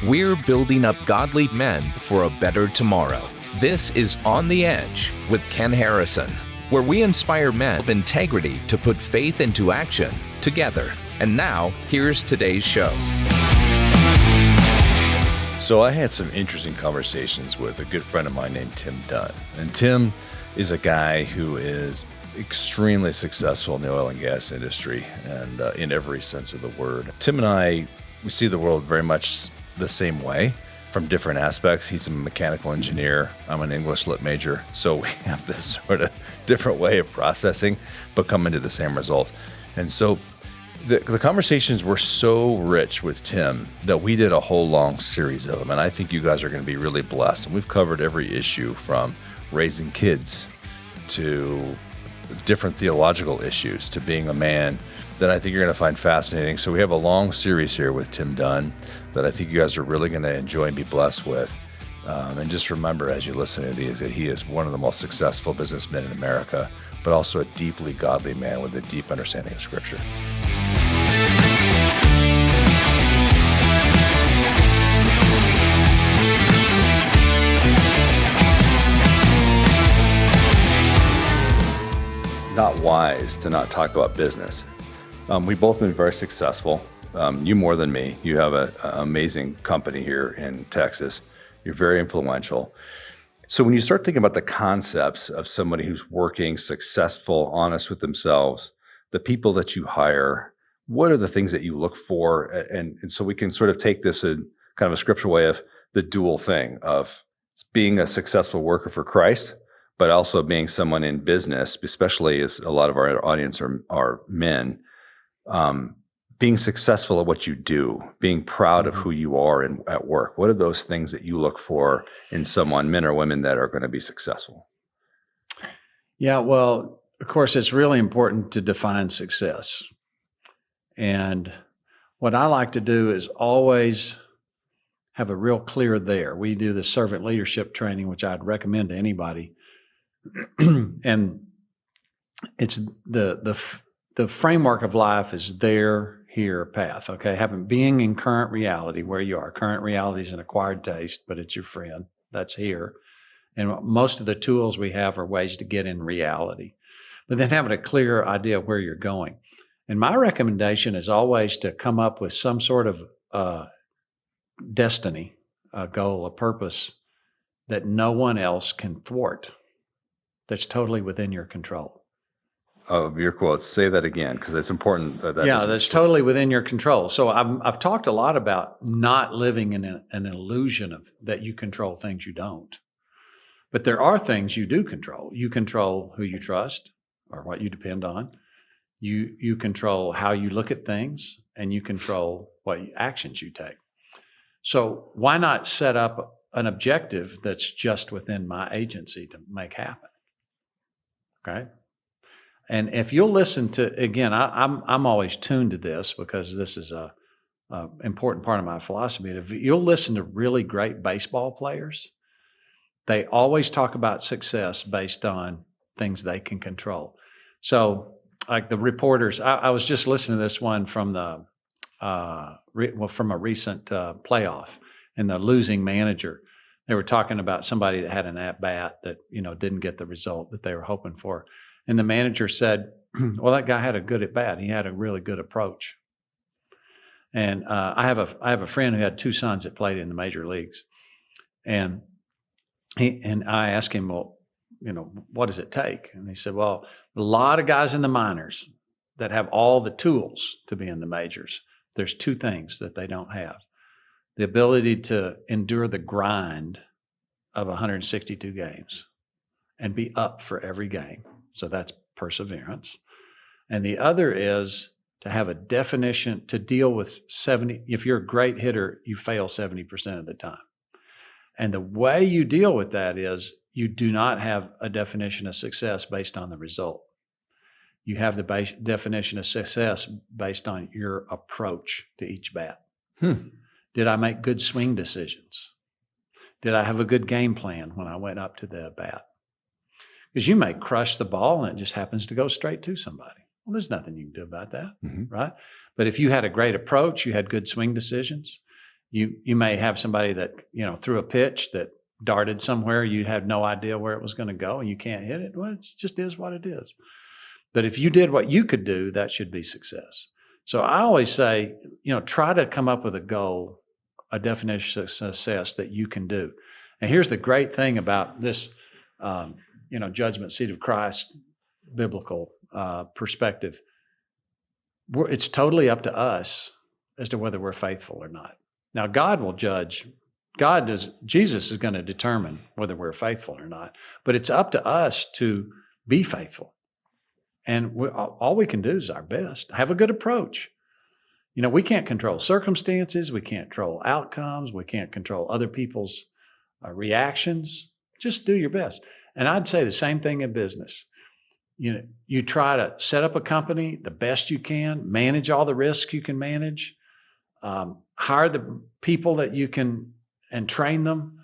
We're building up godly men for a better tomorrow. This is On the Edge with Ken Harrison, where we inspire men of integrity to put faith into action together. And now, here's today's show. So I had some interesting conversations with a good friend of mine named Tim Dunn. And Tim is a guy who is extremely successful in the oil and gas industry, and in every sense of the word. Tim and I, we see the world very much the same way from different aspects. He's a mechanical engineer. I'm an English lit major. So we have this sort of different way of processing, but come into the same results. And so the conversations were so rich with Tim that we did a whole long series of them. And I think you guys are going to be really blessed. And we've covered every issue from raising kids to different theological issues to being a man that I think you're going to find fascinating. So we have a long series here with Tim Dunn that I think you guys are really going to enjoy and be blessed with. And just remember as you listen to these that he is one of the most successful businessmen in America, but also a deeply godly man with a deep understanding of Scripture. Not wise to not talk about business. We've both been very successful. You more than me. You have an amazing company here in Texas. You're very influential. So when you start thinking about the concepts of somebody who's working, successful, honest with themselves, the people that you hire, what are the things that you look for? And so we can sort of take this in kind of a scriptural way of the dual thing of being a successful worker for Christ, but also being someone in business, especially as a lot of our audience are men, being successful at what you do, being proud of who you are at work. What are those things that you look for in someone, men or women, that are going to be successful? Yeah, well, of course, it's really important to define success. And what I like to do is always have a real clear there. We do the servant leadership training, which I'd recommend to anybody. And it's the framework of life is there, here, path. Okay, being in current reality where you are. Current reality is an acquired taste, but it's your friend. That's here. And most of the tools we have are ways to get in reality. But then having a clear idea of where you're going. And my recommendation is always to come up with some sort of destiny, a goal, a purpose that no one else can thwart. That's totally within your control. Of your quotes, say that again, because it's important. That's totally within your control. So I've talked a lot about not living in an illusion of that you control things you don't. But there are things you do control. You control who you trust or what you depend on. You control how you look at things, and you control what actions you take. So why not set up an objective that's just within my agency to make happen? Okay. And if you'll listen to, again, I'm always tuned to this because this is a important part of my philosophy. If you'll listen to really great baseball players, they always talk about success based on things they can control. So like the reporters, I was just listening to this one from from a recent playoff, and the losing manager. They were talking about somebody that had an at-bat that, didn't get the result that they were hoping for. And the manager said, well, that guy had a good at-bat. He had a really good approach. And I have a friend who had two sons that played in the major leagues. And I asked him, well, what does it take? And he said, well, a lot of guys in the minors that have all the tools to be in the majors. There's two things that they don't have. The ability to endure the grind of 162 games and be up for every game. So that's perseverance. And the other is to have a definition to deal with 70. If you're a great hitter, you fail 70% of the time. And the way you deal with that is you do not have a definition of success based on the result. You have the definition of success based on your approach to each bat. Did I make good swing decisions? Did I have a good game plan when I went up to the bat? Because you may crush the ball and it just happens to go straight to somebody. Well, there's nothing you can do about that, right? But if you had a great approach, you had good swing decisions, You may have somebody that, threw a pitch that darted somewhere. You had no idea where it was going to go and you can't hit it. Well, it just is what it is. But if you did what you could do, that should be success. So I always say, try to come up with a goal, a definition of success that you can do. And here's the great thing about this, judgment seat of Christ, biblical perspective. It's totally up to us as to whether we're faithful or not. Now, God will judge. Jesus is going to determine whether we're faithful or not. But it's up to us to be faithful. And all we can do is our best. Have a good approach. We can't control circumstances. We can't control outcomes. We can't control other people's reactions. Just do your best. And I'd say the same thing in business. You try to set up a company the best you can, manage all the risks you can manage, hire the people that you can and train them,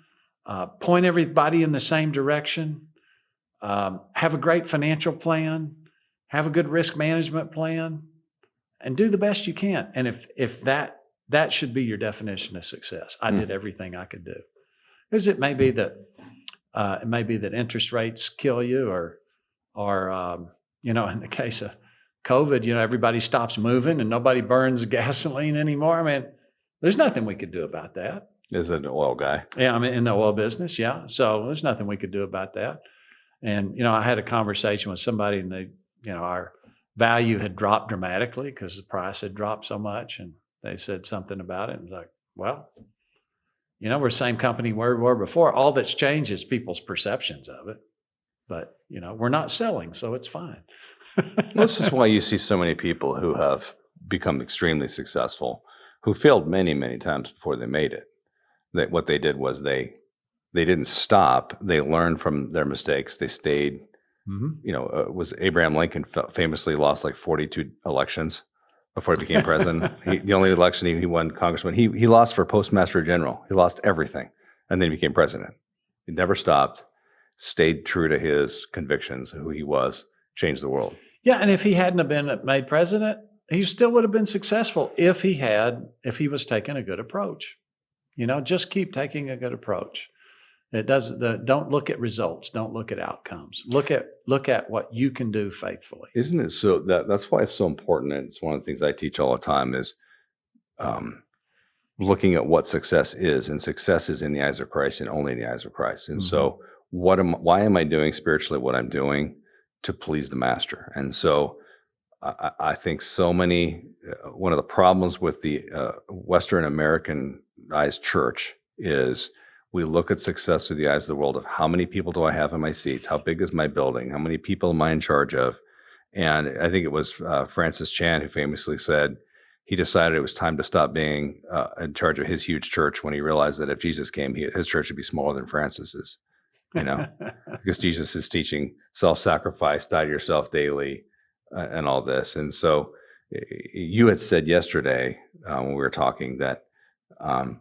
point everybody in the same direction, have a great financial plan, have a good risk management plan, and do the best you can. And if that should be your definition of success. I did everything I could do. Because it may be that interest rates kill you, or in the case of COVID, everybody stops moving and nobody burns gasoline anymore. I mean, there's nothing we could do about that. Is an oil guy. Yeah, I'm in the oil business. Yeah, so there's nothing we could do about that. And I had a conversation with somebody, and our value had dropped dramatically because the price had dropped so much, and they said something about it. And I was like, well, we're the same company we were before. All that's changed is people's perceptions of it. But, we're not selling, so it's fine. This is why you see so many people who have become extremely successful, who failed many, many times before they made it. That what they did was they didn't stop. They learned from their mistakes. They stayed. Mm-hmm. Was Abraham Lincoln famously lost like 42 elections before he became president. The only election he won congressman. He lost for postmaster general. He lost everything, and then he became president. He never stopped, stayed true to his convictions, who he was, changed the world. Yeah, and if he hadn't have been made president, he still would have been successful if he was taking a good approach. Just keep taking a good approach. Don't look at results. Don't look at outcomes. Look at what you can do faithfully. Isn't it so? That's why it's so important. And it's one of the things I teach all the time is looking at what success is, and success is in the eyes of Christ and only in the eyes of Christ. And so, why am I doing spiritually what I'm doing to please the Master? And so, I think so many. One of the problems with the Western Americanized church is we look at success through the eyes of the world of how many people do I have in my seats? How big is my building? How many people am I in charge of? And I think it was Francis Chan who famously said he decided it was time to stop being in charge of his huge church when he realized that if Jesus came, his church would be smaller than Francis's, because Jesus is teaching self-sacrifice, die to yourself daily, and all this. And so you had said yesterday when we were talking that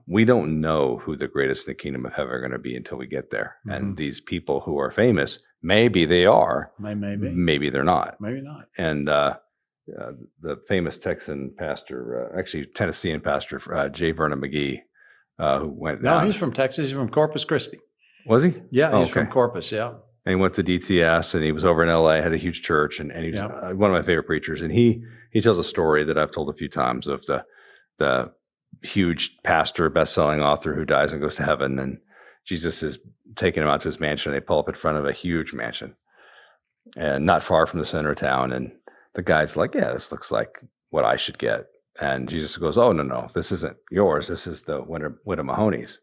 we don't know who the greatest in the kingdom of heaven are going to be until we get there. Mm-hmm. And these people who are famous, maybe they are, maybe they're not. Maybe not. And the famous Texan pastor, actually Tennessean pastor, J. Vernon McGee, who went. No, he's from Texas. He's from Corpus Christi. Was he? Yeah, he's from Corpus. Yeah. And he went to DTS, and he was over in LA, had a huge church, and he was one of my favorite preachers. And he tells a story that I've told a few times of the huge pastor, best-selling author who dies and goes to heaven, and Jesus is taking him out to his mansion. They pull up in front of a huge mansion, and not far from the center of town. And the guy's like, "Yeah, this looks like what I should get." And Jesus goes, "Oh, no, this isn't yours. This is the widow Mahoney's."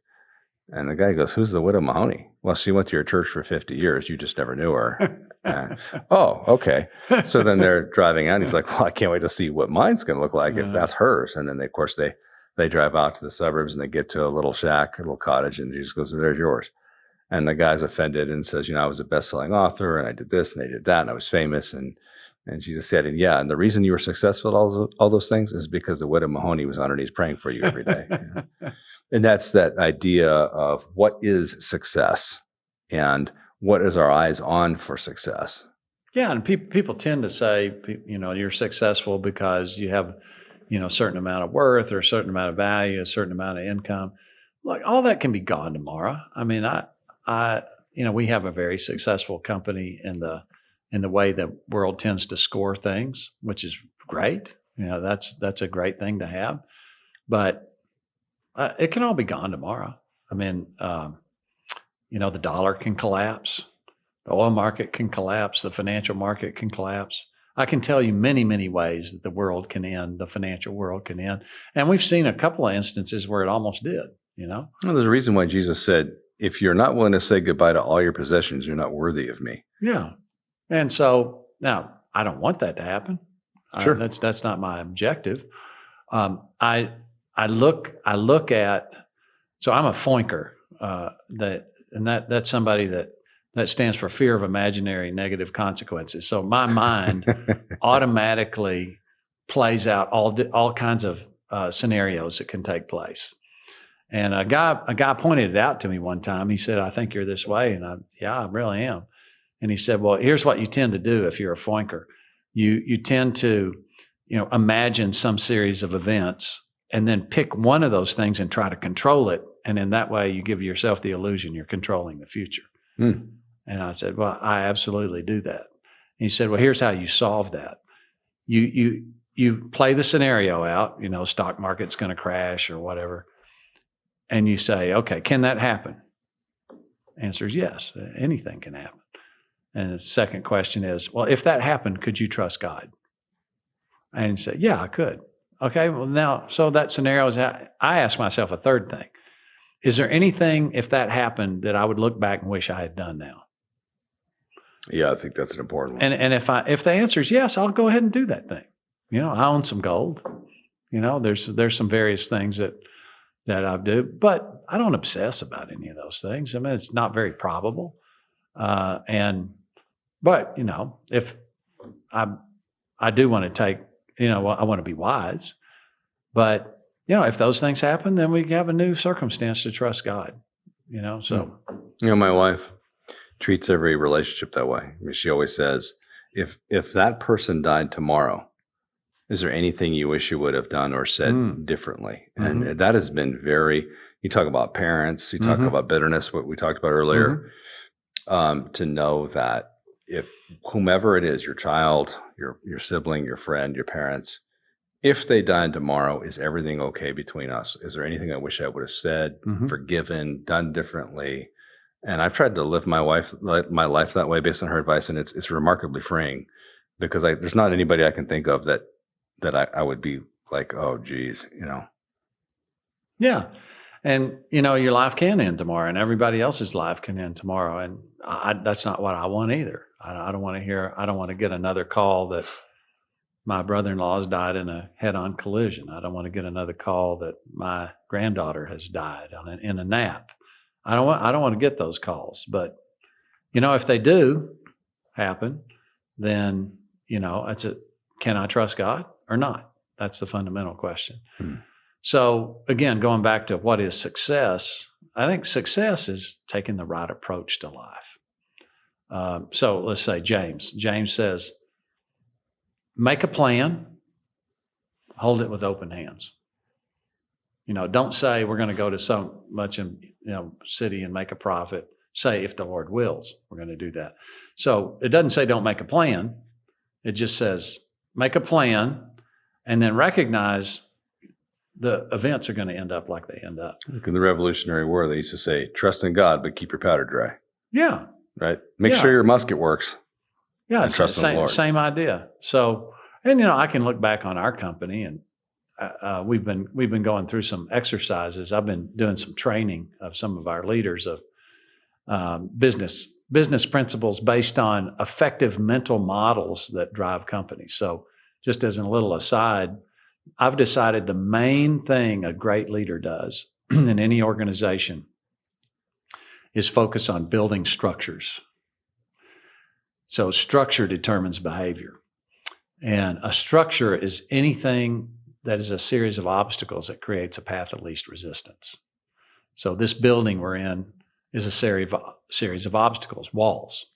And the guy goes, "Who's the widow Mahoney?" "Well, she went to your church for 50 years. You just never knew her." "Oh, okay." So then they're driving out. And he's like, "Well, I can't wait to see what mine's going to look like if that's hers." And then they drive out to the suburbs, and they get to a little shack, a little cottage, and Jesus goes, "There's yours." And the guy's offended and says, "I was a best-selling author, and I did this, and I did that, and I was famous." And Jesus said, and the reason you were successful at all those things is because the widow Mahoney was on her knees praying for you every day. And that's that idea of what is success and what is our eyes on for success. Yeah, and people tend to say, you're successful because you have a certain amount of worth or a certain amount of value, a certain amount of income. Like all that can be gone tomorrow. I mean, we have a very successful company in the way the world tends to score things, which is great. That's a great thing to have, but it can all be gone tomorrow. I mean, the dollar can collapse, the oil market can collapse, the financial market can collapse. I can tell you many, many ways that the world can end, the financial world can end. And we've seen a couple of instances where it almost did, Well, there's a reason why Jesus said, if you're not willing to say goodbye to all your possessions, you're not worthy of me. Yeah. And so now I don't want that to happen. Sure. That's not my objective. I look at, so I'm a foinker, that's somebody that stands for fear of imaginary negative consequences. So my mind automatically plays out all kinds of scenarios that can take place. And a guy pointed it out to me one time. He said, I think you're this way. And I really am. And he said, well, here's what you tend to do if you're a foinker. You tend to, imagine some series of events and then pick one of those things and try to control it. And in that way, you give yourself the illusion you're controlling the future. And I said, well, I absolutely do that. And he said, well, here's how you solve that. You play the scenario out, stock market's going to crash or whatever. And you say, okay, can that happen? Answer is yes, anything can happen. And the second question is, well, if that happened, could you trust God? And you say, yeah, I could. Okay, well now, so that scenario is, I ask myself a third thing. Is there anything, if that happened, that I would look back and wish I had done now? Yeah, I think that's an important one. And if the answer is yes, I'll go ahead and do that thing. I own some gold. There's some various things that I do, but I don't obsess about any of those things. I mean, it's not very probable. But if I do want to take, I want to be wise, but if those things happen, then we have a new circumstance to trust God, so. My wife treats every relationship that way. I mean, she always says, if that person died tomorrow, is there anything you wish you would have done or said differently? Mm-hmm. And that has been you talk about parents, you talk about bitterness, what we talked about earlier, to know that if whomever it is, your child, your sibling, your friend, your parents, if they died tomorrow, is everything okay between us? Is there anything I wish I would have said, forgiven, done differently? And I've tried to live my life that way based on her advice, and it's remarkably freeing because there's not anybody I can think of that I would be like, oh, geez, Yeah. And, your life can end tomorrow and everybody else's life can end tomorrow. And that's not what I want either. I don't want to get another call that my brother-in-law has died in a head-on collision. I don't want to get another call that my granddaughter has died in a nap. I don't want to get those calls. But, if they do happen, then, can I trust God or not? That's the fundamental question. So again, going back to what is success, I think success is taking the right approach to life. So let's say James says, make a plan, hold it with open hands. Don't say we're going to go to so much city and make a profit. Say if the Lord wills, we're going to do that. So it doesn't say don't make a plan. It just says make a plan and then recognize the events are going to end up like they end up. Look, in the Revolutionary War, they used to say, trust in God, but keep your powder dry. Yeah. Right? Make sure your musket works. Yeah, it's the same idea. So, and I can look back on our company and we've been going through some exercises. I've been doing some training of some of our leaders of business principles based on effective mental models that drive companies. So just as a little aside, I've decided the main thing a great leader does in any organization is focus on building structures. So structure determines behavior. And a structure is anything that is a series of obstacles that creates a path of least resistance. So this building we're in is a series of obstacles, walls,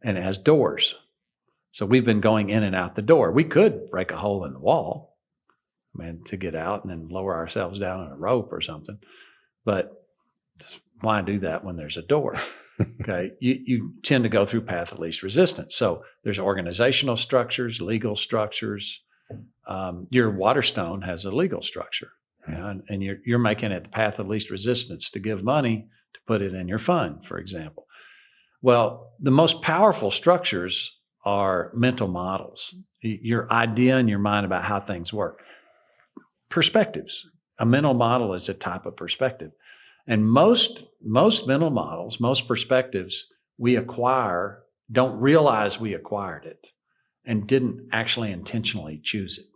and it has doors. So we've been going in and out the door. We could break a hole in the wall, to get out and then lower ourselves down on a rope or something. But why do that when there's a door? Okay. You tend to go through path of least resistance. So there's organizational structures, legal structures. Your Waterstone has a legal structure, and you're making it the path of least resistance to give money to put it in your fund, for example. Well, the most powerful structures are mental models, your idea in your mind about how things work. Perspectives. A mental model is a type of perspective. And most mental models, most perspectives we acquire don't realize we acquired it and didn't actually intentionally choose it.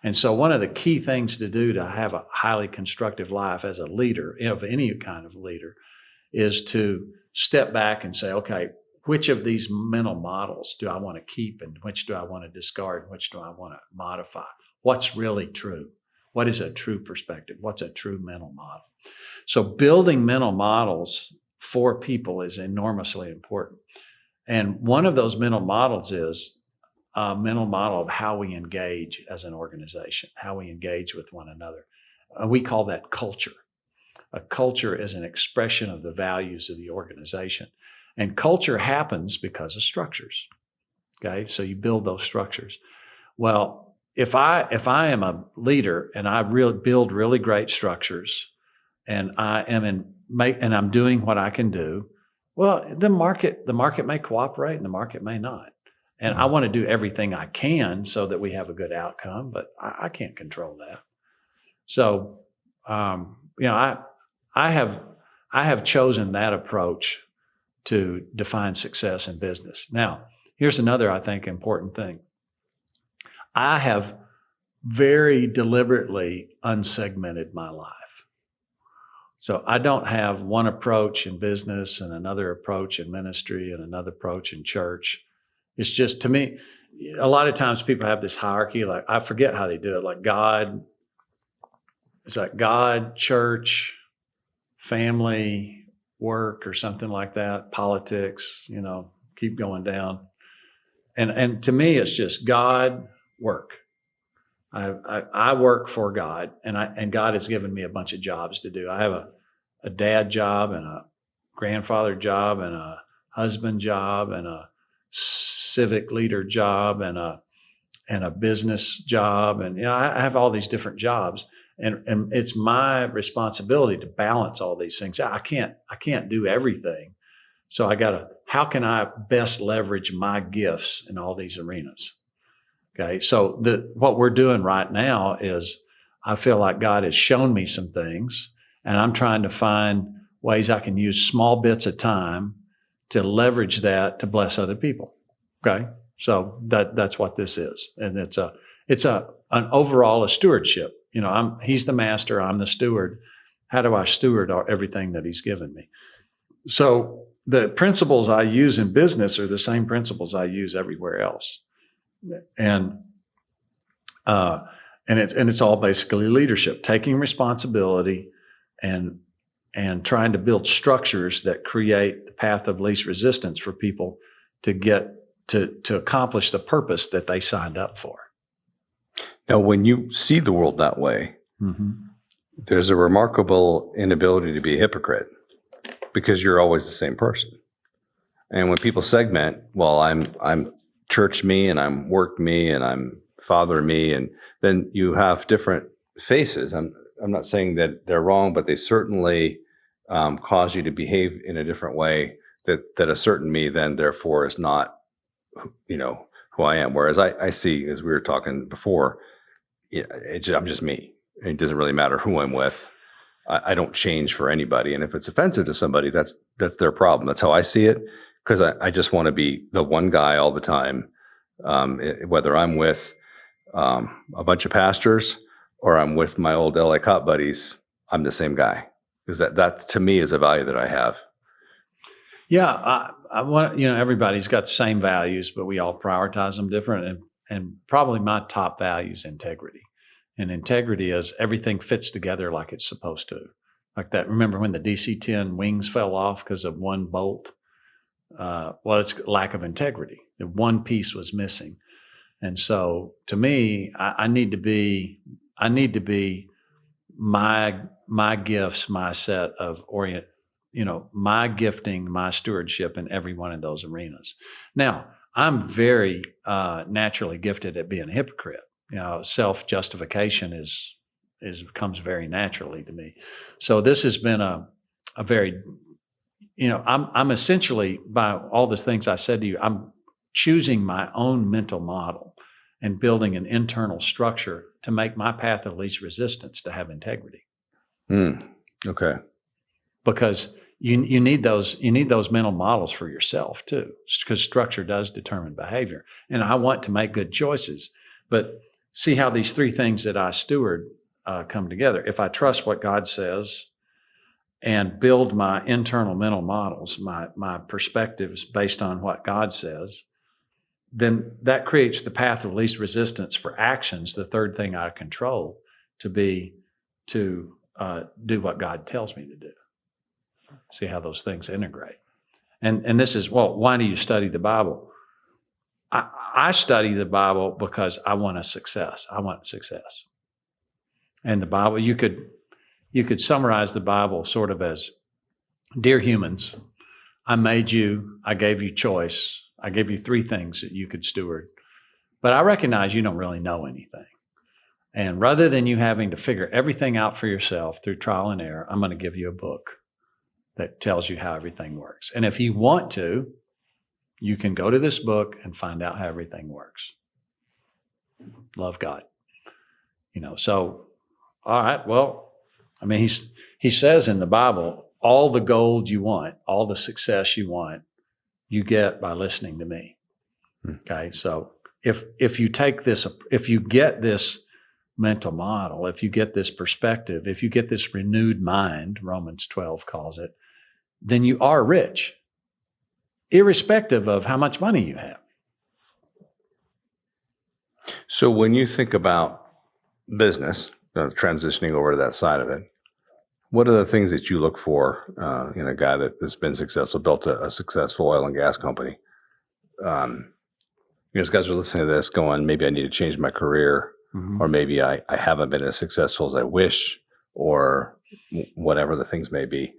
And so one of the key things to do to have a highly constructive life as a leader, of any kind of leader, is to step back and say, okay, which of these mental models do I want to keep and which do I want to discard and which do I want to modify? What's really true? What is a true perspective? What's a true mental model? So building mental models for people is enormously important. And one of those mental models is a mental model of how we engage as an organization, how we engage with one another. We call that culture. A culture is an expression of the values of the organization. And culture happens because of structures. Okay, so you build those structures. Well, if I am a leader and I build really great structures, and I'm doing what I can do, well, the market may cooperate and the market may not. And I want to do everything I can so that we have a good outcome, but I can't control that. So, I have chosen that approach to define success in business. Now, here's another, I think, important thing. I have very deliberately unsegmented my life. So I don't have one approach in business and another approach in ministry and another approach in church. It's just, to me, a lot of times people have this hierarchy, like I forget how they do it, like God, it's like God, church, family, work, or something like that, politics, keep going down. And to me, it's just God, work. I work for God, and God has given me a bunch of jobs to do. I have a dad job and a grandfather job and a husband job and a civic leader job and a business job, and I have all these different jobs, and it's my responsibility to balance all these things. I can't do everything, so how can I best leverage my gifts in all these arenas? Okay, so what we're doing right now is I feel like God has shown me some things, and I'm trying to find ways I can use small bits of time to leverage that to bless other people. Okay, so that's what this is, and it's an overall a stewardship. He's the master, I'm the steward. How do I steward everything that He's given me? So the principles I use in business are the same principles I use everywhere else. And it's all basically leadership, taking responsibility and trying to build structures that create the path of least resistance for people to get to accomplish the purpose that they signed up for. Now, when you see the world that way, there's a remarkable inability to be a hypocrite because you're always the same person. And when people segment, well, I'm church me and I'm work me and I'm father me, and then you have different faces. I'm not saying that they're wrong, but they certainly cause you to behave in a different way that a certain me then therefore is not, who I am. Whereas I see, as we were talking before, I'm just me. It doesn't really matter who I'm with. I don't change for anybody. And if it's offensive to somebody, that's their problem. That's how I see it. Because I just want to be the one guy all the time, whether I'm with a bunch of pastors or I'm with my old LA Cop buddies, I'm the same guy. Because that to me is a value that I have. Yeah, I want everybody's got the same values, but we all prioritize them different. And probably my top value is integrity. And integrity is everything fits together like it's supposed to. Like that. Remember when the DC-10 wings fell off because of one bolt? Well, it's lack of integrity. The one piece was missing. And so to me, I need to be my gifts, my set of my gifting, my stewardship in every one of those arenas. Now, I'm very naturally gifted at being a hypocrite. Self-justification comes very naturally to me. So this has been a very, I'm essentially, by all the things I said to you, I'm choosing my own mental model and building an internal structure to make my path of least resistance to have integrity. Okay. Because you need those mental models for yourself too, because structure does determine behavior. And I want to make good choices, but see how these three things that I steward come together. If I trust what God says and build my internal mental models, my perspectives based on what God says, then that creates the path of least resistance for actions, the third thing I control, to do what God tells me to do. See how those things integrate. And this is, why do you study the Bible? I study the Bible because I want success. I want success. And the Bible, you could summarize the Bible sort of as, dear humans, I made you, I gave you choice, I gave you three things that you could steward, but I recognize you don't really know anything. And rather than you having to figure everything out for yourself through trial and error, I'm going to give you a book that tells you how everything works. And if you want to, you can go to this book and find out how everything works. Love God. So, all right, he says in the Bible, all the gold you want, all the success you want, you get by listening to me. Okay, so if you take this, if you get this mental model, if you get this perspective, if you get this renewed mind, Romans 12 calls it, then you are rich, irrespective of how much money you have. So when you think about business, transitioning over to that side of it, what are the things that you look for in a guy that's been successful, built a successful oil and gas company? As guys are listening to this going, maybe I need to change my career, or maybe I haven't been as successful as I wish, or whatever the things may be.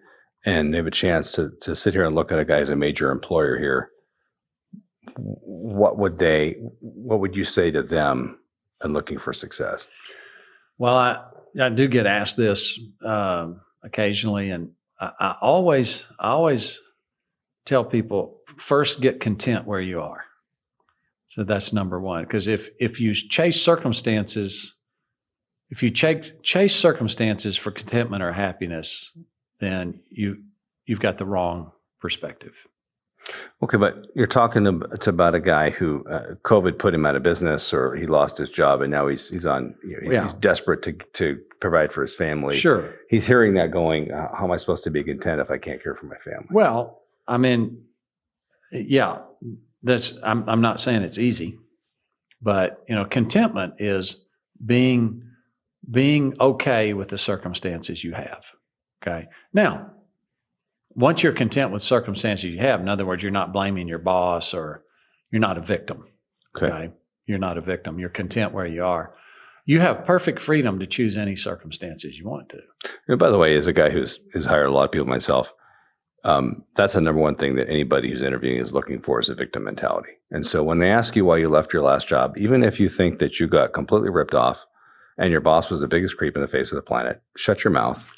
And they have a chance to sit here and look at a guy as a major employer here. What would you say to them in looking for success? Well, I do get asked this occasionally, and I always tell people, first get content where you are. So that's number one. Because if you chase circumstances, for contentment or happiness, then you've got the wrong perspective. Okay, but you're talking about a guy who COVID put him out of business, or he lost his job, and now he's desperate to provide for his family. Sure, he's hearing that, going, "How am I supposed to be content if I can't care for my family?" Well, yeah, I'm not saying it's easy, but contentment is being okay with the circumstances you have. Okay, now, once you're content with circumstances you have, in other words, you're not blaming your boss, or you're not a victim. Okay? You're not a victim. You're content where you are. You have perfect freedom to choose any circumstances you want to. And by the way, as a guy who's hired a lot of people myself, that's the number one thing that anybody who's interviewing is looking for, is a victim mentality. And so when they ask you why you left your last job, even if you think that you got completely ripped off and your boss was the biggest creep in the face of the planet, shut your mouth,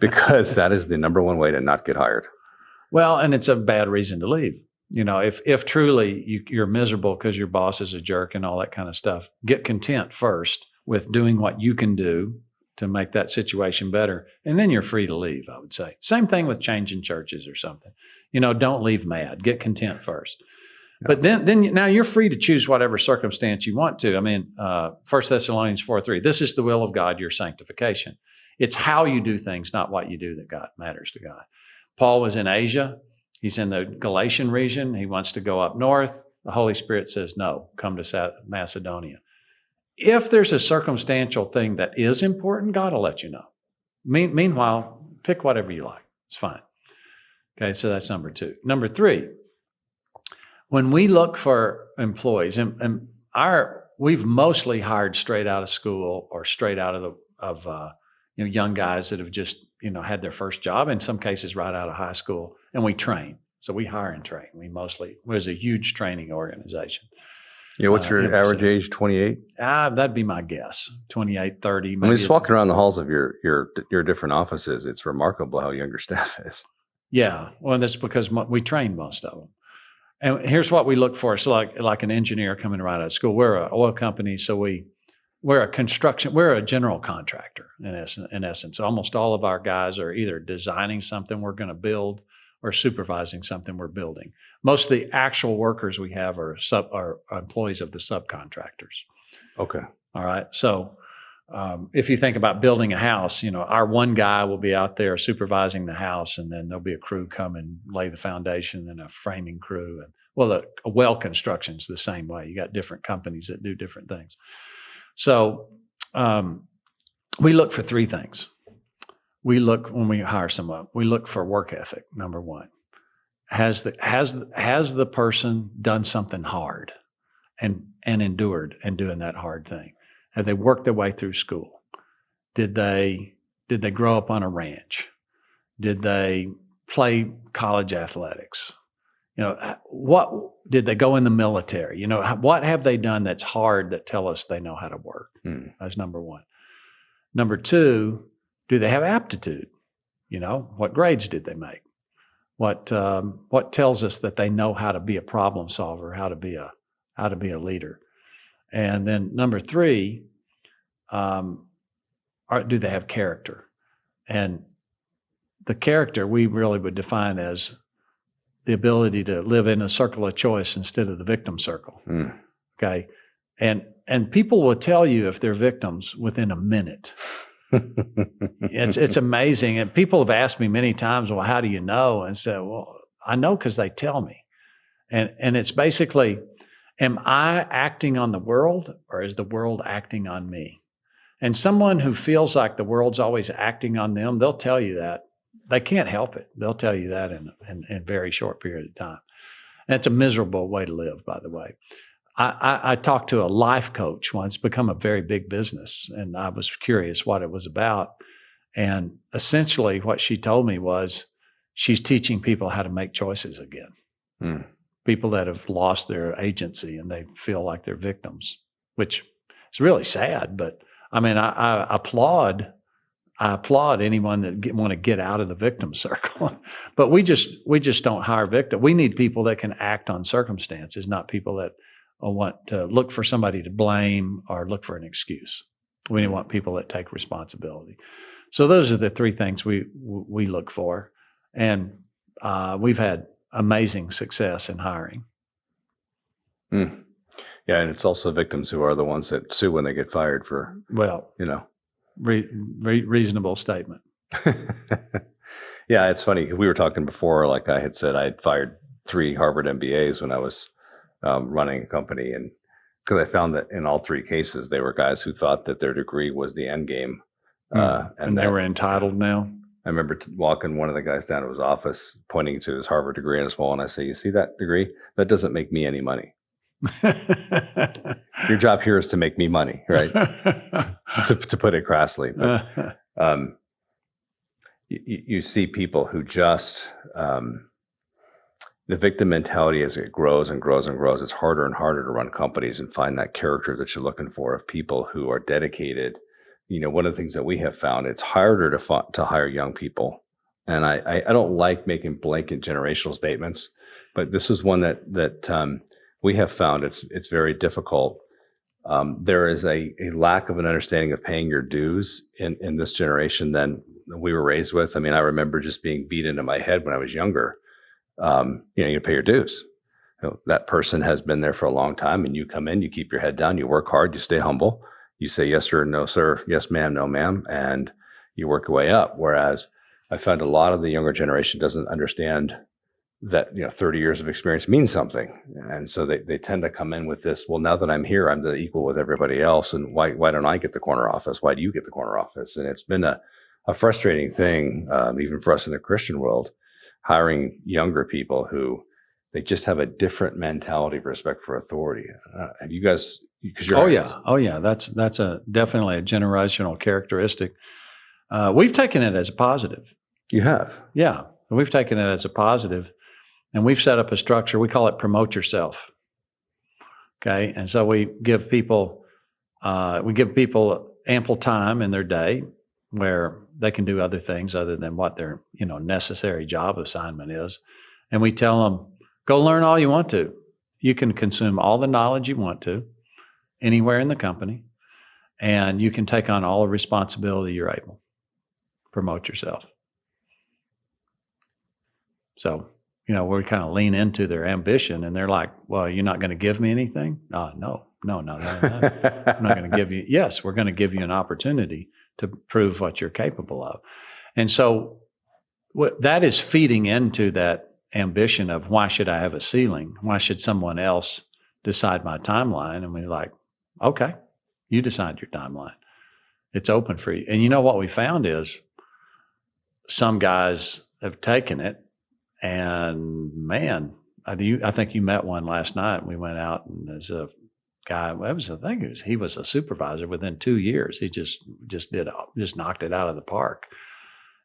because that is the number one way to not get hired. Well, and it's a bad reason to leave. If truly you're miserable because your boss is a jerk and all that kind of stuff, get content first with doing what you can do to make that situation better, and then you're free to leave, I would say. Same thing with changing churches or something. Don't leave mad. Get content first. Yeah. But then now you're free to choose whatever circumstance you want to. 1 Thessalonians 4:3, this is the will of God, your sanctification. It's how you do things, not what you do, that God matters to God. Paul was in Asia. He's in the Galatian region. He wants to go up north. The Holy Spirit says, no, come to Macedonia. If there's a circumstantial thing that is important, God will let you know. Meanwhile, pick whatever you like. It's fine. Okay, so that's number two. Number three, when we look for employees, and we've mostly hired straight out of school or straight out of young guys that have just had their first job, in some cases right out of high school, and we train. So we hire and train. We're a huge training organization. Yeah, what's your average age? 28? That'd be my guess. 28, 30. I mean, just walking around the halls of your different offices, it's remarkable how young your staff is. Yeah, well, that's because we train most of them. And here's what we look for. So like an engineer coming right out of school, we're an oil company, so we're a general contractor in essence. Almost all of our guys are either designing something we're going to build or supervising something we're building. Most of the actual workers we have are employees of the subcontractors. Okay. All right. So if you think about building a house, our one guy will be out there supervising the house, and then there'll be a crew come and lay the foundation, and a framing crew. And a well construction's the same way. You got different companies that do different things. So we look for three things. When we hire someone, we look for work ethic. Number one, has the person done something hard and endured and doing that hard thing? Have they worked their way through school? Did they grow up on a ranch? Did they play college athletics? What did they go in the military? What have they done that's hard that tell us they know how to work? That's number one. Number two, do they have aptitude? What grades did they make? What tells us that they know how to be a problem solver, how to be a leader? And then number three, do they have character? And the character we really would define as the ability to live in a circle of choice instead of the victim circle. Okay. And people will tell you if they're victims within a minute. It's amazing. And people have asked me many times, well, how do you know? And said, well, I know because they tell me. And it's basically, am I acting on the world, or is the world acting on me? And someone who feels like the world's always acting on them, they'll tell you that. They can't help it. They'll tell you that in a very short period of time. And it's a miserable way to live, by the way. I talked to a life coach once, become a very big business, and I was curious what it was about. And essentially what she told me was she's teaching people how to make choices again. People that have lost their agency and they feel like they're victims, which is really sad. But I mean, I applaud anyone that want to get out of the victim circle. But we just don't hire victims. We need people that can act on circumstances, not people that want to look for somebody to blame or look for an excuse. We want people that take responsibility. So those are the three things we look for. And we've had amazing success in hiring. Yeah, and it's also victims who are the ones that sue when they get fired for, reasonable statement. Yeah, it's funny. We were talking before, like I had said, I had fired 3 Harvard MBAs when I was running a company. And because I found that in all 3 cases, they were guys who thought that their degree was the end game. And they were entitled now. I remember walking one of the guys down to his office, pointing to his Harvard degree on his wall, and I say, "You see that degree? That doesn't make me any money. Your job here is to make me money, right?" to put it crassly. But you see people who just the victim mentality, as it grows and grows and grows, it's harder and harder to run companies and find that character that you're looking for of people who are dedicated. One of the things that we have found, it's harder to hire young people. And I don't like making blanket generational statements, but this is one that we have found it's very difficult. There is a lack of an understanding of paying your dues in this generation than we were raised with. I mean, I remember just being beat into my head when I was younger. You pay your dues. That person has been there for a long time, and you come in, you keep your head down, you work hard, you stay humble. You say yes sir, no sir, yes ma'am, no ma'am, and you work your way up. Whereas I found a lot of the younger generation doesn't understand that 30 years of experience means something. And so they tend to come in with this, well, now that I'm here, I'm the equal with everybody else. And why don't I get the corner office? Why do you get the corner office? And it's been a frustrating thing, even for us in the Christian world, hiring younger people who They just have a different mentality of respect for authority. Have you guys? Because you're Oh yeah. That's definitely a generational characteristic. We've taken it as a positive. You have. Yeah, we've taken it as a positive, and we've set up a structure. We call it promote yourself. Okay, and so we give people ample time in their day where they can do other things other than what their necessary job assignment is, and we tell them, go learn all you want to. You can consume all the knowledge you want to anywhere in the company, and you can take on all the responsibility you're able. Promote yourself. So, we kind of lean into their ambition, and they're like, well, you're not going to give me anything? No. I'm not going to give you. Yes, we're going to give you an opportunity to prove what you're capable of. And so that is feeding into that ambition of, why should I have a ceiling? Why should someone else decide my timeline? And we're like, okay, you decide your timeline. It's open for you. And you know what we found is some guys have taken it, and man, I think you met one last night. We went out, and there's a guy. He was a supervisor within 2 years. He just knocked it out of the park.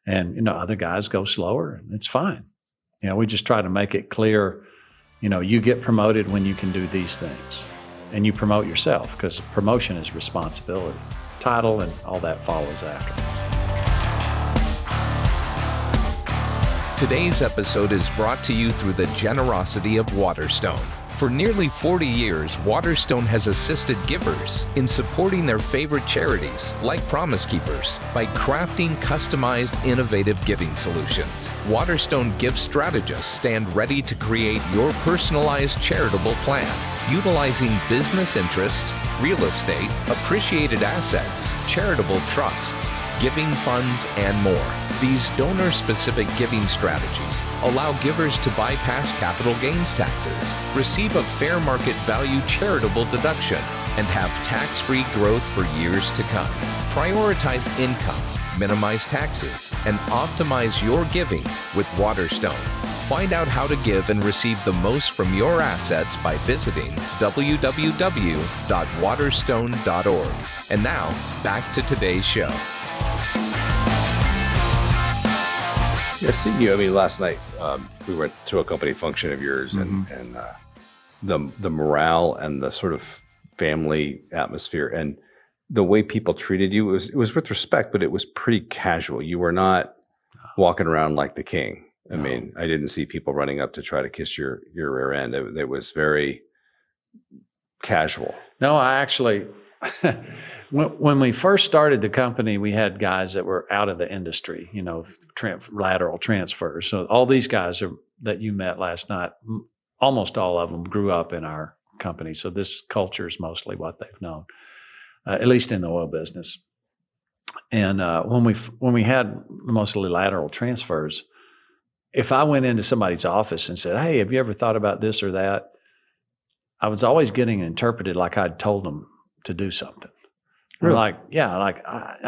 And other guys go slower, and it's fine. We just try to make it clear. You get promoted when you can do these things, and you promote yourself, because promotion is responsibility. Title and all that follows after. Today's episode is brought to you through the generosity of Waterstone. For nearly 40 years, Waterstone has assisted givers in supporting their favorite charities, like Promise Keepers, by crafting customized, innovative giving solutions. Waterstone gift strategists stand ready to create your personalized charitable plan, utilizing business interests, real estate, appreciated assets, charitable trusts, giving funds, and more. These donor-specific giving strategies allow givers to bypass capital gains taxes, receive a fair market value charitable deduction, and have tax-free growth for years to come. Prioritize income, minimize taxes, and optimize your giving with Waterstone. Find out how to give and receive the most from your assets by visiting www.waterstone.org. And now, back to today's show. Yeah, seeing you. Last night we went to a company function of yours, and the morale and the sort of family atmosphere and the way people treated you it was with respect, but it was pretty casual. You were not walking around like the king. I didn't see people running up to try to kiss your rear end. It was very casual. No, I actually. When we first started the company, we had guys that were out of the industry, lateral transfers. So all these guys that you met last night, almost all of them grew up in our company. So this culture is mostly what they've known, at least in the oil business. And when we had mostly lateral transfers, if I went into somebody's office and said, hey, have you ever thought about this or that? I was always getting interpreted like I'd told them to do something. Really? I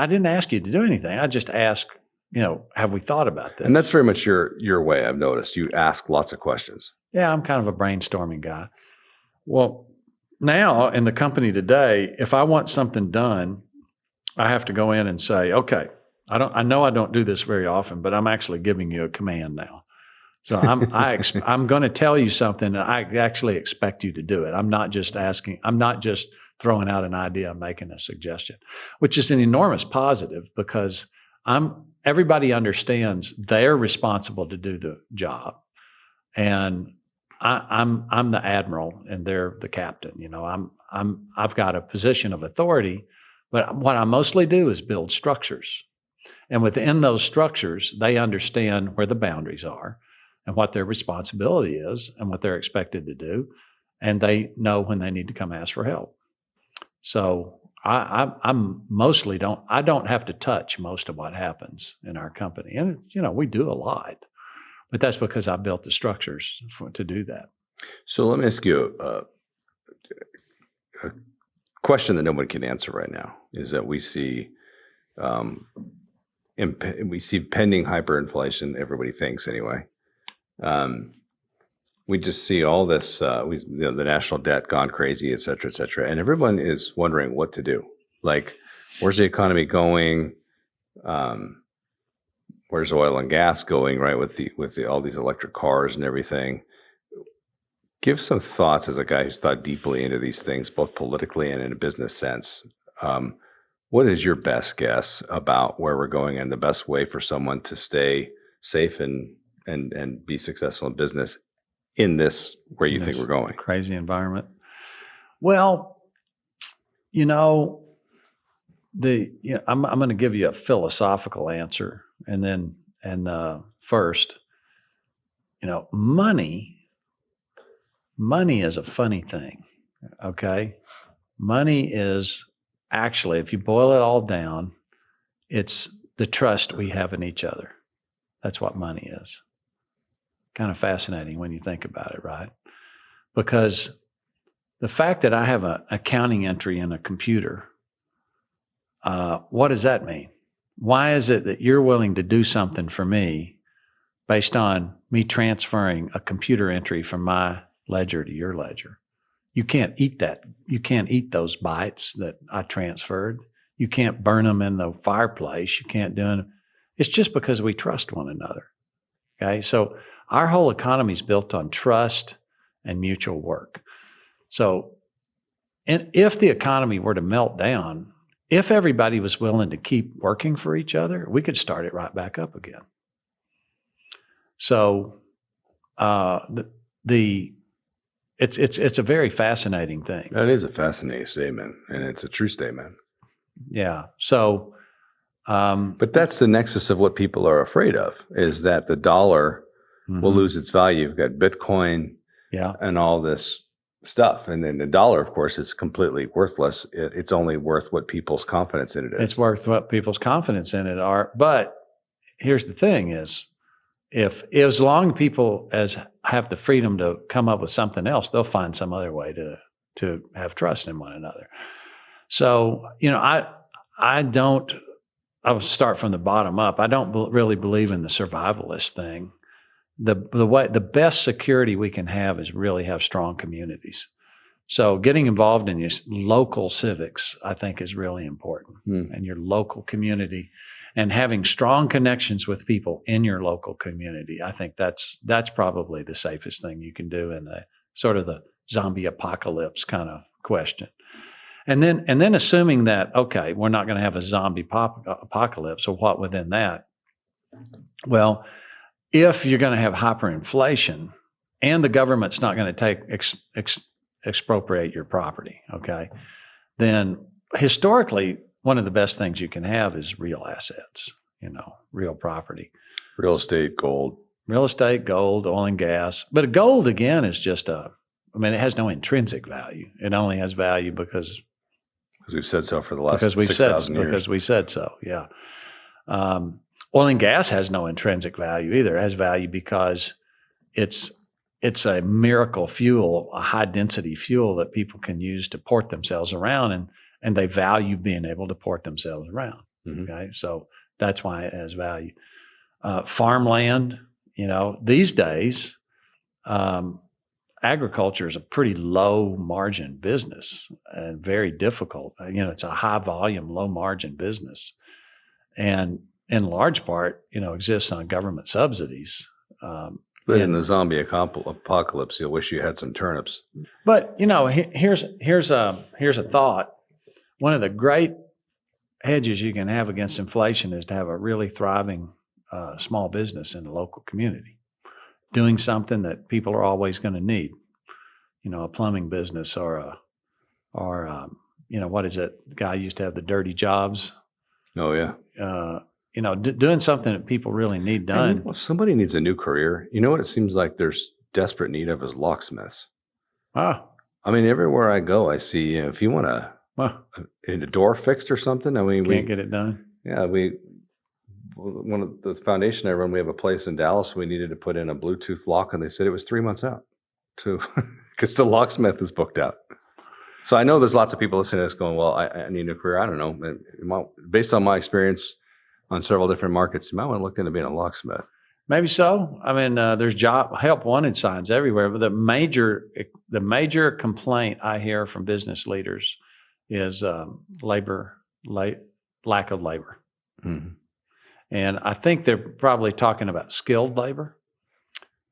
didn't ask you to do anything. I just asked, have we thought about this? And that's very much your way. I've noticed you ask lots of questions. Yeah, I'm kind of a brainstorming guy. Well, now in the company today, if I want something done, I have to go in and say, okay, I know I don't do this very often, but I'm actually giving you a command now. So I'm going to tell you something, and I actually expect you to do it. I'm not just asking. I'm not just throwing out an idea. I'm making a suggestion, which is an enormous positive, because everybody understands they're responsible to do the job, and I'm the admiral and they're the captain. I've got a position of authority, but what I mostly do is build structures, and within those structures, they understand where the boundaries are and what their responsibility is and what they're expected to do. And they know when they need to come ask for help. So I'm mostly I don't have to touch most of what happens in our company. And, we do a lot, but that's because I built the structures to do that. So let me ask you a question that nobody can answer right now is that we see pending hyperinflation, everybody thinks anyway. we just see all this, the national debt gone crazy, et cetera, and everyone is wondering what to do. Like, where's the economy going? Where's oil and gas going? Right, with all these electric cars and everything. Give some thoughts as a guy who's thought deeply into these things, both politically and in a business sense. What is your best guess about where we're going and the best way for someone to stay safe and be successful in business in this where you think we're going? Crazy environment. Well, I'm going to give you a philosophical answer, and first, money is a funny thing. Okay, money is actually, if you boil it all down, it's the trust we have in each other. That's what money is. Kind of fascinating when you think about it, right? Because the fact that I have an accounting entry in a computer, what does that mean? Why is it that you're willing to do something for me based on me transferring a computer entry from my ledger to your ledger? You can't eat that. You can't eat those bytes that I transferred. You can't burn them in the fireplace. You can't do it. It's just because we trust one another. Okay, so our whole economy is built on trust and mutual work. So, and if the economy were to melt down, if everybody was willing to keep working for each other, we could start it right back up again. So, it's a very fascinating thing. That is a fascinating statement, and it's a true statement. Yeah. So, but that's the nexus of what people are afraid of, is that the dollar will lose its value. You've got Bitcoin, and all this stuff, and then the dollar, of course, is completely worthless. It's only worth what people's confidence in it is. It's worth what people's confidence in it are. But here's the thing: is if as long people as have the freedom to come up with something else, they'll find some other way to have trust in one another. So, I'll start from the bottom up. I don't really believe in the survivalist thing. The best security we can have is really have strong communities. So getting involved in your local civics, I think, is really important, and your local community, and having strong connections with people in your local community. I think that's probably the safest thing you can do in the sort of the zombie apocalypse kind of question. And then assuming that, okay, we're not going to have a zombie apocalypse, or what within that? Well, if you're going to have hyperinflation and the government's not going to take expropriate your property, okay, then historically, one of the best things you can have is real assets, real property. Real estate, gold, oil and gas. But gold, again, is just it has no intrinsic value. It only has value because we've said so for the last 6,000 years. Because we said so, yeah. Oil and gas has no intrinsic value either. It has value because it's a miracle fuel, a high density fuel that people can use to port themselves around, and they value being able to port themselves around. Okay, so that's why it has value. Farmland, these days, agriculture is a pretty low margin business and very difficult. It's a high volume, low margin business, and in large part, exists on government subsidies. But in the zombie apocalypse, you'll wish you had some turnips. But here's a thought. One of the great hedges you can have against inflation is to have a really thriving small business in the local community, doing something that people are always going to need. A plumbing business or what is it? The guy used to have the dirty jobs. Oh yeah. Doing something that people really need done. If somebody needs a new career, what it seems like there's desperate need of is locksmiths. Everywhere I go, I see, if you want a door fixed or something, we can't get it done. Yeah, one of the foundation I run, we have a place in Dallas. We needed to put in a Bluetooth lock, and they said it was 3 months out because the locksmith is booked out. So I know there's lots of people listening to this going, well, I need a career. I don't know. Based on my experience on several different markets, you might want to look into being a locksmith. Maybe so. I mean, there's job help wanted signs everywhere, but the major complaint I hear from business leaders is lack of labor. Mm-hmm. And I think they're probably talking about skilled labor,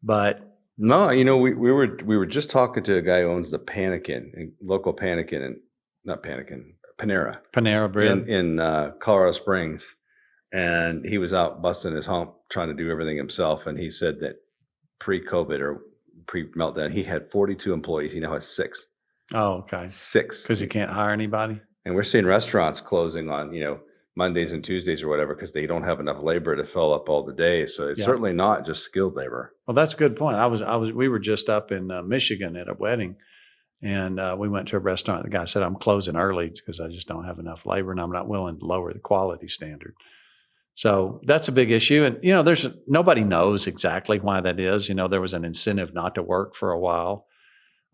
but No, we were just talking to a guy who owns the local Panera Bread in Colorado Springs, and he was out busting his hump trying to do everything himself. And he said that pre-COVID or pre-meltdown, he had 42 employees. He now has 6. Oh, okay. 6. Because he can't hire anybody. And we're seeing restaurants closing on, Mondays and Tuesdays or whatever, because they don't have enough labor to fill up all the days. So it's certainly not just skilled labor. Well, that's a good point. We were just up in Michigan at a wedding, and we went to a restaurant. The guy said, "I'm closing early because I just don't have enough labor, and I'm not willing to lower the quality standard." So that's a big issue. And, nobody knows exactly why that is. There was an incentive not to work for a while.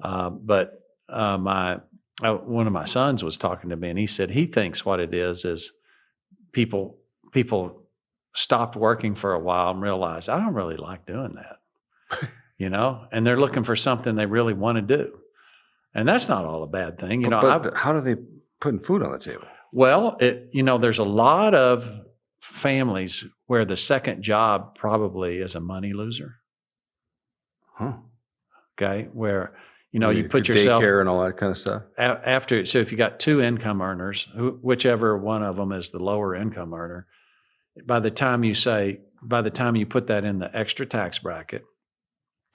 But one of my sons was talking to me, and he said he thinks what it is people stopped working for a while and realized, I don't really like doing that, and they're looking for something they really want to do. And that's not all a bad thing. But how do they put food on the table? Well, there's a lot of families where the second job probably is a money loser. Huh. Okay. Where, you put yourself daycare and all that kind of stuff. So if you got 2 income earners, whichever one of them is the lower income earner, by the time you put that in the extra tax bracket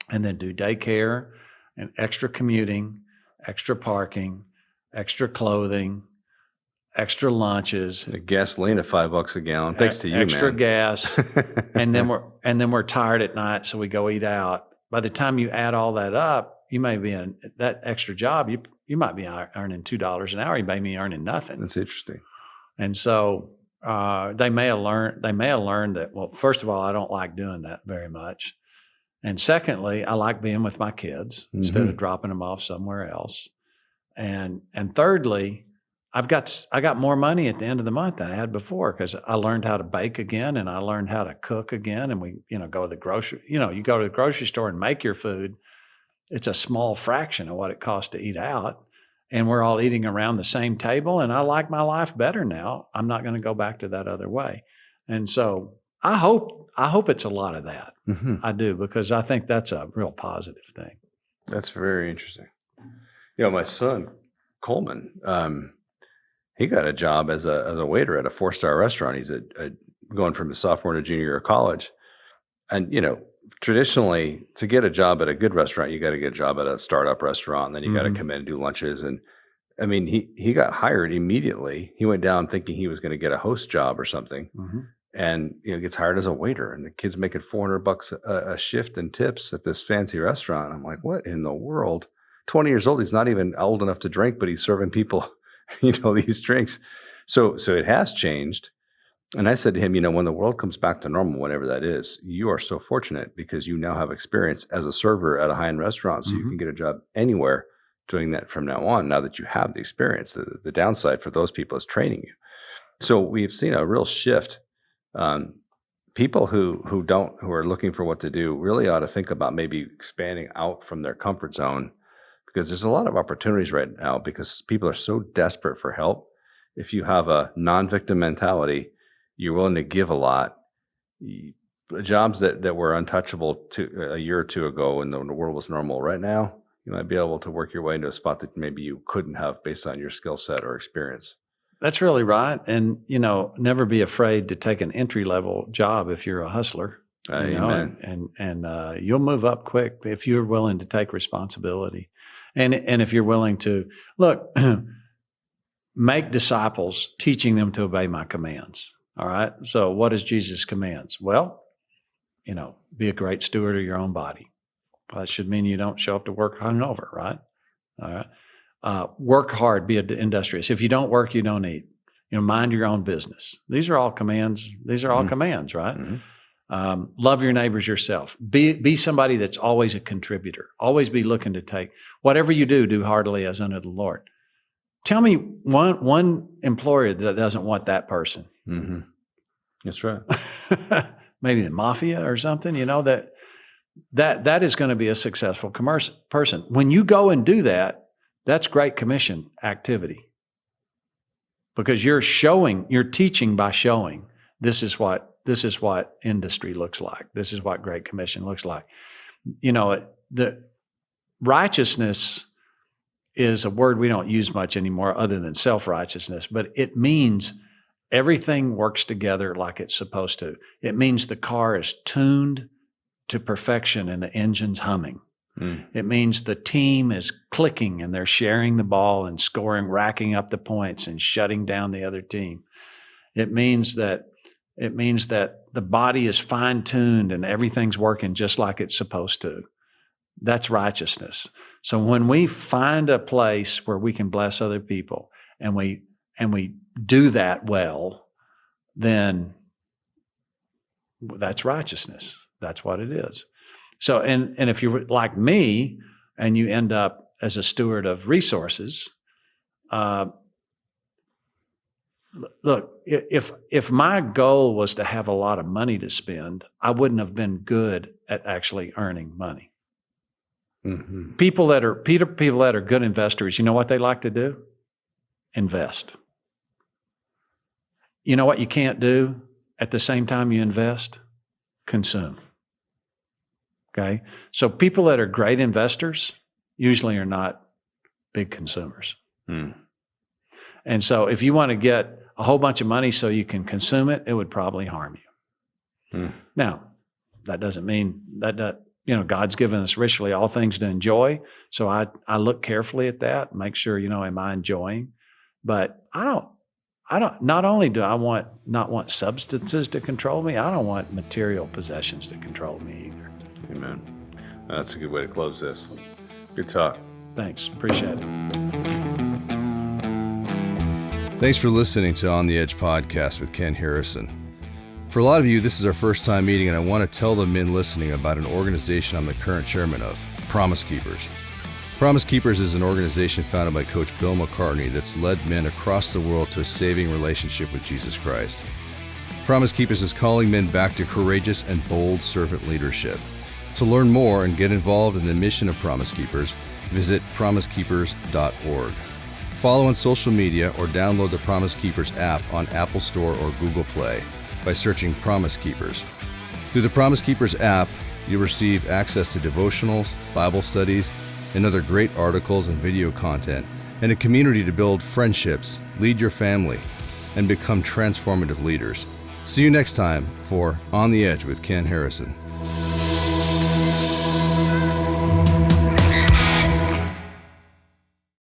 and then do daycare and extra commuting, extra parking, extra clothing, extra lunches, gasoline at $5 a gallon. Thanks to you, extra man. gas, and then we're tired at night, so we go eat out. By the time you add all that up, you may be in that extra job. You might be earning $2 an hour. You may be earning nothing. That's interesting. And so they may have learned that. Well, first of all, I don't like doing that very much, and secondly, I like being with my kids instead of dropping them off somewhere else. And thirdly, I got more money at the end of the month than I had before because I learned how to bake again and I learned how to cook again. And we, go to the grocery, you go to the grocery store and make your food. It's a small fraction of what it costs to eat out. And we're all eating around the same table. And I like my life better now. I'm not going to go back to that other way. And so I hope it's a lot of that. Mm-hmm. I do, because I think that's a real positive thing. That's very interesting. My son, Coleman, he got a job as a waiter at a 4-star restaurant. He's going from a sophomore to junior year of college. And, traditionally, to get a job at a good restaurant, you got to get a job at a startup restaurant. And then you got to come in and do lunches. And I mean, he got hired immediately. He went down thinking he was going to get a host job or something. Mm-hmm. And, gets hired as a waiter. And the kid's making $400 a shift in tips at this fancy restaurant. I'm like, what in the world? 20 years old. He's not even old enough to drink, but he's serving people these drinks. So it has changed. And I said to him, when the world comes back to normal, whenever that is, you are so fortunate because you now have experience as a server at a high-end restaurant. So you can get a job anywhere doing that from now on, now that you have the experience. The downside for those people is training you. So we've seen a real shift. People who are looking for what to do really ought to think about maybe expanding out from their comfort zone, because there's a lot of opportunities right now because people are so desperate for help. If you have a non-victim mentality, you're willing to give a lot. Jobs that were untouchable a year or two ago when the world was normal, right now, you might be able to work your way into a spot that maybe you couldn't have based on your skill set or experience. That's really right. And, never be afraid to take an entry-level job if you're a hustler. Amen. And you'll move up quick if you're willing to take responsibility. And if you're willing to, look, make disciples, teaching them to obey my commands. All right. So what is Jesus' commands? Well, be a great steward of your own body. Well, that should mean you don't show up to work hungover, right? All right. Work hard, be industrious. If you don't work, you don't eat. Mind your own business. These are all commands. These are all commands, right? Mm-hmm. Love your neighbors yourself. Be somebody that's always a contributor. Always be looking to take whatever you do heartily as unto the Lord. Tell me one employer that doesn't want that person. Mm-hmm. That's right. maybe the mafia or something, that is going to be a successful person. When you go and do that, that's great commission activity, because you're teaching by showing this is what industry looks like. This is what great commission looks like. The righteousness is a word we don't use much anymore other than self-righteousness, but it means everything works together like it's supposed to. It means the car is tuned to perfection and the engine's humming. It means the team is clicking and they're sharing the ball and scoring, racking up the points and shutting down the other team. It means that the body is fine-tuned and everything's working just like it's supposed to. That's righteousness. So when we find a place where we can bless other people and we do that well, then that's righteousness. That's what it is. So, and if you're like me and you end up as a steward of resources, look, if my goal was to have a lot of money to spend, I wouldn't have been good at actually earning money. Mm-hmm. People that are good investors, you know what they like to do? Invest. You know what you can't do at the same time you invest? Consume. Okay? So people that are great investors usually are not big consumers. And so if you want to get a whole bunch of money so you can consume it, it would probably harm you. Now, that doesn't mean that God's given us richly all things to enjoy. So I look carefully at that and make sure, am I enjoying? But I don't, not only do I not want substances to control me, I don't want material possessions to control me either. Amen. That's a good way to close this. Good talk. Thanks. Appreciate it. Thanks for listening to On the Edge podcast with Ken Harrison. For a lot of you, this is our first time meeting, and I want to tell the men listening about an organization I'm the current chairman of, Promise Keepers. Promise Keepers is an organization founded by Coach Bill McCartney that's led men across the world to a saving relationship with Jesus Christ. Promise Keepers is calling men back to courageous and bold servant leadership. To learn more and get involved in the mission of Promise Keepers, visit promisekeepers.org. Follow on social media or download the Promise Keepers app on Apple Store or Google Play by searching Promise Keepers. Through the Promise Keepers app, you'll receive access to devotionals, Bible studies, and other great articles and video content, and a community to build friendships, lead your family, and become transformative leaders. See you next time for On the Edge with Ken Harrison.